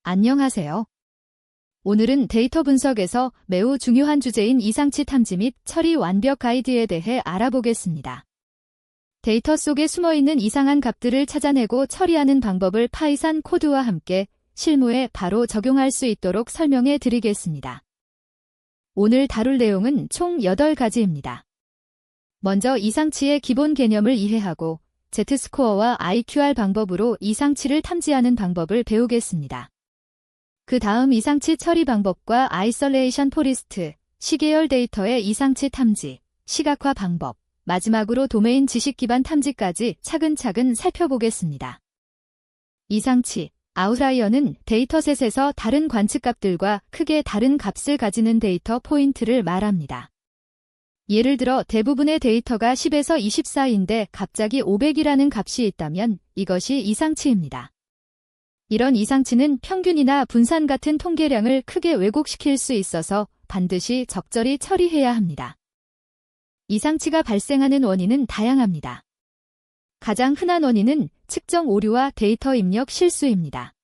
안녕하세요. 오늘은 데이터 분석에서 매우 중요한 주제인 이상치 탐지 및 처리 완벽 가이드에 대해 알아보겠습니다. 데이터 속에 숨어있는 이상한 값들을 찾아내고 처리하는 방법을 파이썬 코드와 함께 실무에 바로 적용할 수 있도록 설명해 드리겠습니다. 오늘 다룰 내용은 총 8가지입니다. 먼저 이상치의 기본 개념을 이해하고 Z스코어와 IQR 방법으로 이상치를 탐지하는 방법을 배우겠습니다. 그 다음 이상치 처리 방법과 아이솔레이션 포리스트, 시계열 데이터의 이상치 탐지, 시각화 방법, 마지막으로 도메인 지식 기반 탐지까지 차근차근 살펴보겠습니다. 이상치, 아웃라이어는 데이터셋에서 다른 관측값들과 크게 다른 값을 가지는 데이터 포인트를 말합니다. 예를 들어 대부분의 데이터가 10에서 24인데 갑자기 500이라는 값이 있다면 이것이 이상치입니다. 이런 이상치는 평균이나 분산 같은 통계량을 크게 왜곡시킬 수 있어서 반드시 적절히 처리해야 합니다. 이상치가 발생하는 원인은 다양합니다. 가장 흔한 원인은 측정 오류와 데이터 입력 실수입니다.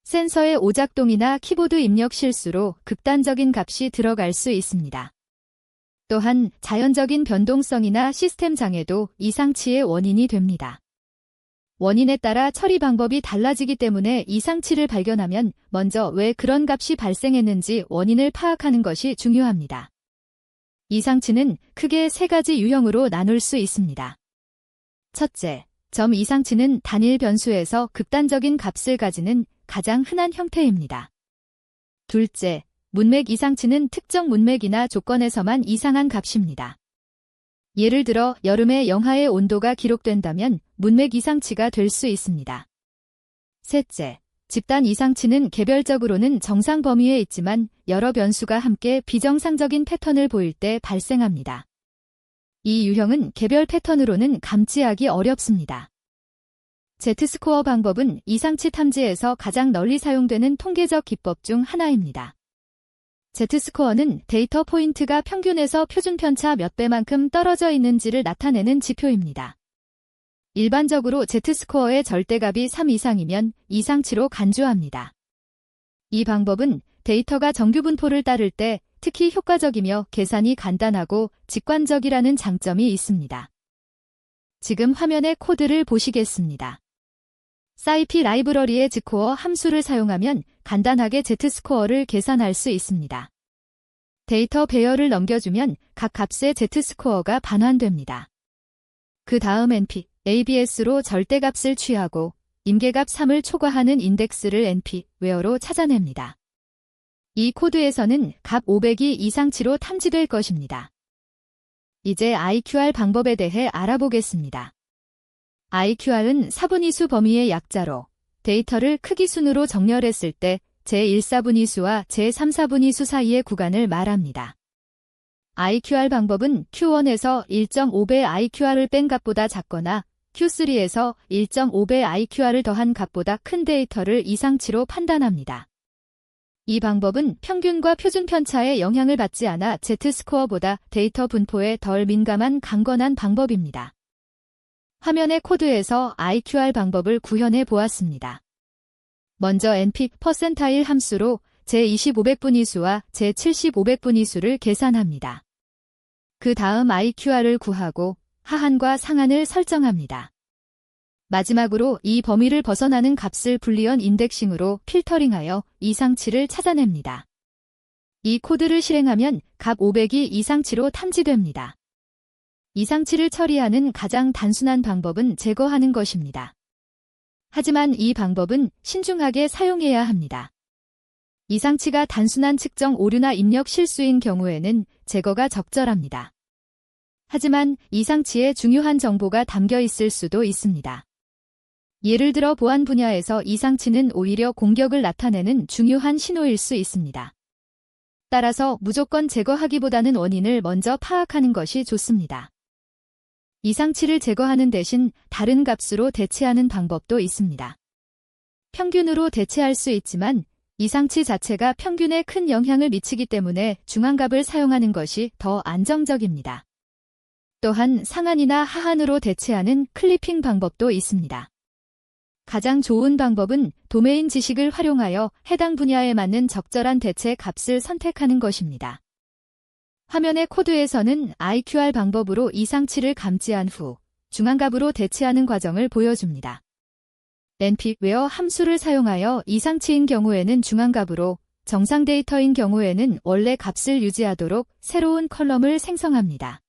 센서의 오작동이나 키보드 입력 실수로 극단적인 값이 들어갈 수 있습니다. 또한 자연적인 변동성이나 시스템 장애도 이상치의 원인이 됩니다. 원인에 따라 처리 방법이 달라지기 때문에 이상치를 발견하면 먼저 왜 그런 값이 발생했는지 원인을 파악하는 것이 중요합니다. 이상치는 크게 3가지 유형으로 나눌 수 있습니다. 첫째, 점 이상치는 단일 변수에서 극단적인 값을 가지는 가장 흔한 형태입니다. 둘째, 문맥 이상치는 특정 문맥이나 조건에서만 이상한 값입니다. 예를 들어 여름에 영하의 온도가 기록된다면 문맥 이상치가 될 수 있습니다. 셋째, 집단 이상치는 개별적으로는 정상 범위에 있지만 여러 변수가 함께 비정상적인 패턴을 보일 때 발생합니다. 이 유형은 개별 패턴으로는 감지하기 어렵습니다. Z스코어 방법은 이상치 탐지에서 가장 널리 사용되는 통계적 기법 중 하나입니다. Z스코어는 데이터 포인트가 평균에서 표준 편차 몇 배만큼 떨어져 있는지를 나타내는 지표입니다. 일반적으로 Z스코어의 절대값이 3 이상이면 이상치로 간주합니다. 이 방법은 데이터가 정규 분포를 따를 때 특히 효과적이며 계산이 간단하고 직관적이라는 장점이 있습니다. 지금 화면의 코드를 보시겠습니다. SciPy 라이브러리의 Z코어 함수를 사용하면 간단하게 Z스코어를 계산할 수 있습니다. 데이터 배열을 넘겨주면 각 값의 Z스코어가 반환됩니다. 그 다음 NP, ABS로 절대값을 취하고 임계값 3을 초과하는 인덱스를 NP, where로 찾아냅니다. 이 코드에서는 값 500이 이상치로 탐지될 것입니다. 이제 IQR 방법에 대해 알아보겠습니다. IQR은 4분위수 범위의 약자로 데이터를 크기 순으로 정렬했을 때 제1/4분위수와 제3/4분위수 사이의 구간을 말합니다. IQR 방법은 Q1에서 1.5배 IQR을 뺀 값보다 작거나 Q3에서 1.5배 IQR을 더한 값보다 큰 데이터를 이상치로 판단합니다. 이 방법은 평균과 표준 편차에 영향을 받지 않아 Z스코어보다 데이터 분포에 덜 민감한 강건한 방법입니다. 화면의 코드에서 IQR 방법을 구현해 보았습니다. 먼저 NP 퍼센타일 함수로 제20/500분위수와 제70/500분위수를 계산합니다. 그 다음 IQR을 구하고 하한과 상한을 설정합니다. 마지막으로 이 범위를 벗어나는 값을 불리언 인덱싱으로 필터링하여 이상치를 찾아냅니다. 이 코드를 실행하면 값 500이 이상치로 탐지됩니다. 이상치를 처리하는 가장 단순한 방법은 제거하는 것입니다. 하지만 이 방법은 신중하게 사용해야 합니다. 이상치가 단순한 측정 오류나 입력 실수인 경우에는 제거가 적절합니다. 하지만 이상치에 중요한 정보가 담겨 있을 수도 있습니다. 예를 들어 보안 분야에서 이상치는 오히려 공격을 나타내는 중요한 신호일 수 있습니다. 따라서 무조건 제거하기보다는 원인을 먼저 파악하는 것이 좋습니다. 이상치를 제거하는 대신 다른 값으로 대체하는 방법도 있습니다. 평균으로 대체할 수 있지만 이상치 자체가 평균에 큰 영향을 미치기 때문에 중앙값을 사용하는 것이 더 안정적입니다. 또한 상한이나 하한으로 대체하는 클리핑 방법도 있습니다. 가장 좋은 방법은 도메인 지식을 활용하여 해당 분야에 맞는 적절한 대체 값을 선택하는 것입니다. 화면의 코드에서는 IQR 방법으로 이상치를 감지한 후 중앙값으로 대체하는 과정을 보여줍니다. npwhere 함수를 사용하여 이상치인 경우에는 중앙값으로, 정상 데이터인 경우에는 원래 값을 유지하도록 새로운 컬럼을 생성합니다.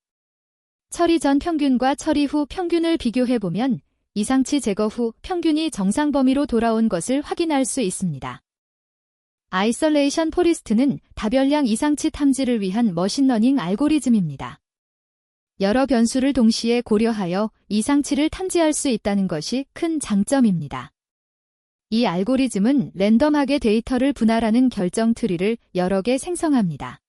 처리 전 평균과 처리 후 평균을 비교해보면 이상치 제거 후 평균이 정상 범위로 돌아온 것을 확인할 수 있습니다. 아이솔레이션 포리스트는 다별량 이상치 탐지를 위한 머신러닝 알고리즘입니다. 여러 변수를 동시에 고려하여 이상치를 탐지할 수 있다는 것이 큰 장점입니다. 이 알고리즘은 랜덤하게 데이터를 분할하는 결정 트리를 여러 개 생성합니다.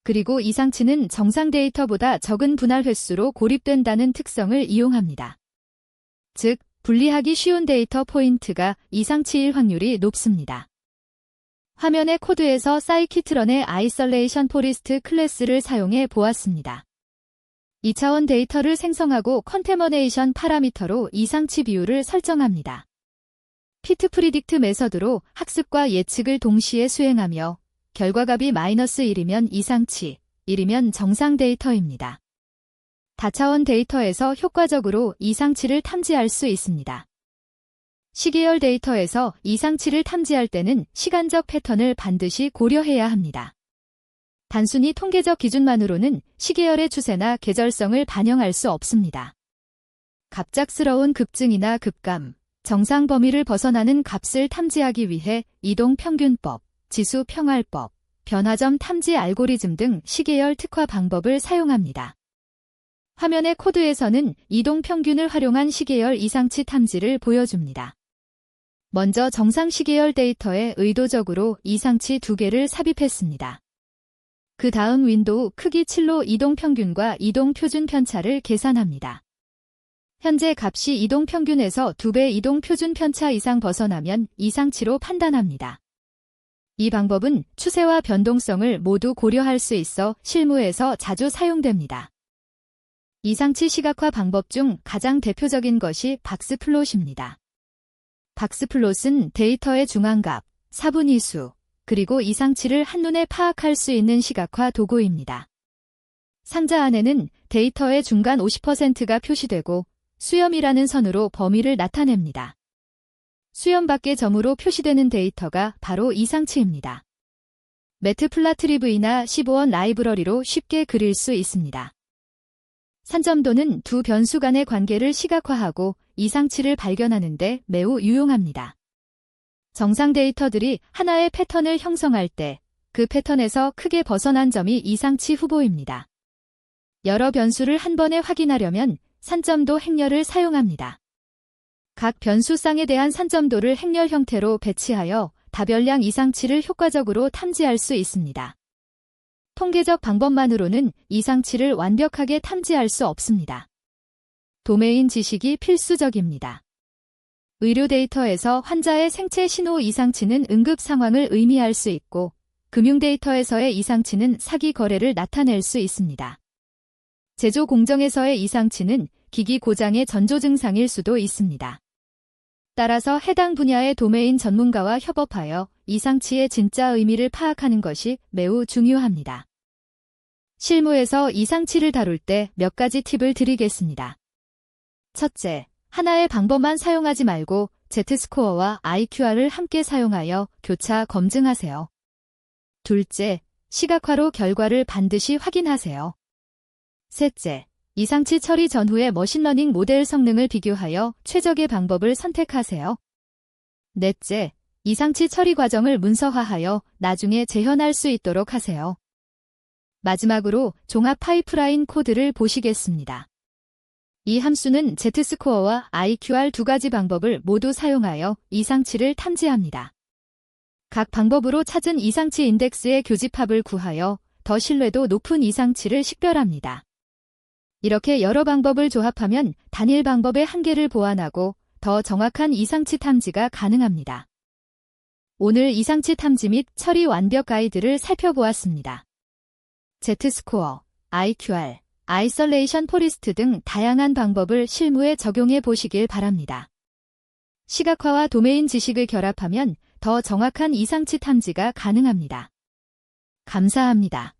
그리고 이상치는 정상 데이터보다 적은 분할 횟수로 고립된다는 특성을 이용합니다. 즉, 분리하기 쉬운 데이터 포인트가 이상치일 확률이 높습니다. 화면의 코드에서 사이키트런의 아이솔레이션 포리스트 클래스를 사용해 보았습니다. 2차원 데이터를 생성하고 컨테머네이션 파라미터로 이상치 비율을 설정합니다. 피트 프리딕트 메서드로 학습과 예측을 동시에 수행하며 결과값이 -1이면 이상치, 1이면 정상 데이터입니다. 다차원 데이터에서 효과적으로 이상치를 탐지할 수 있습니다. 시계열 데이터에서 이상치를 탐지할 때는 시간적 패턴을 반드시 고려해야 합니다. 단순히 통계적 기준만으로는 시계열의 추세나 계절성을 반영할 수 없습니다. 갑작스러운 급증이나 급감, 정상 범위를 벗어나는 값을 탐지하기 위해 이동평균법, 지수평활법, 변화점 탐지 알고리즘 등 시계열 특화 방법을 사용합니다. 화면의 코드에서는 이동평균을 활용한 시계열 이상치 탐지를 보여줍니다. 먼저 정상 시계열 데이터에 의도적으로 이상치 2개를 삽입했습니다. 그 다음 윈도우 크기 7로 이동평균과 이동표준 편차를 계산합니다. 현재 값이 이동평균에서 2배 이동표준 편차 이상 벗어나면 이상치로 판단합니다. 이 방법은 추세와 변동성을 모두 고려할 수 있어 실무에서 자주 사용됩니다. 이상치 시각화 방법 중 가장 대표적인 것이 박스플롯입니다. 박스플롯은 데이터의 중앙값, 사분위수, 그리고 이상치를 한눈에 파악할 수 있는 시각화 도구입니다. 상자 안에는 데이터의 중간 50%가 표시되고 수염이라는 선으로 범위를 나타냅니다. 수염 밖의 점으로 표시되는 데이터가 바로 이상치입니다. 매트플라트리브이나 15원 라이브러리로 쉽게 그릴 수 있습니다. 산점도는 두 변수 간의 관계를 시각화하고 이상치를 발견하는 데 매우 유용합니다. 정상 데이터들이 하나의 패턴을 형성할 때 그 패턴에서 크게 벗어난 점이 이상치 후보입니다. 여러 변수를 한 번에 확인하려면 산점도 행렬을 사용합니다. 각 변수쌍에 대한 산점도를 행렬 형태로 배치하여 다별량 이상치를 효과적으로 탐지할 수 있습니다. 통계적 방법만으로는 이상치를 완벽하게 탐지할 수 없습니다. 도메인 지식이 필수적입니다. 의료 데이터에서 환자의 생체 신호 이상치는 응급 상황을 의미할 수 있고, 금융 데이터에서의 이상치는 사기 거래를 나타낼 수 있습니다. 제조 공정에서의 이상치는 기기 고장의 전조 증상일 수도 있습니다. 따라서 해당 분야의 도메인 전문가와 협업하여 이상치의 진짜 의미를 파악하는 것이 매우 중요합니다. 실무에서 이상치를 다룰 때 몇 가지 팁을 드리겠습니다. 첫째, 하나의 방법만 사용하지 말고 Z스코어와 IQR을 함께 사용하여 교차 검증하세요. 둘째, 시각화로 결과를 반드시 확인하세요. 셋째, 이상치 처리 전후의 머신러닝 모델 성능을 비교하여 최적의 방법을 선택하세요. 넷째, 이상치 처리 과정을 문서화하여 나중에 재현할 수 있도록 하세요. 마지막으로 종합 파이프라인 코드를 보시겠습니다. 이 함수는 Z스코어와 IQR 두 가지 방법을 모두 사용하여 이상치를 탐지합니다. 각 방법으로 찾은 이상치 인덱스의 교집합을 구하여 더 신뢰도 높은 이상치를 식별합니다. 이렇게 여러 방법을 조합하면 단일 방법의 한계를 보완하고 더 정확한 이상치 탐지가 가능합니다. 오늘 이상치 탐지 및 처리 완벽 가이드를 살펴보았습니다. Z스코어, IQR, 아이솔레이션 포리스트 등 다양한 방법을 실무에 적용해 보시길 바랍니다. 시각화와 도메인 지식을 결합하면 더 정확한 이상치 탐지가 가능합니다. 감사합니다.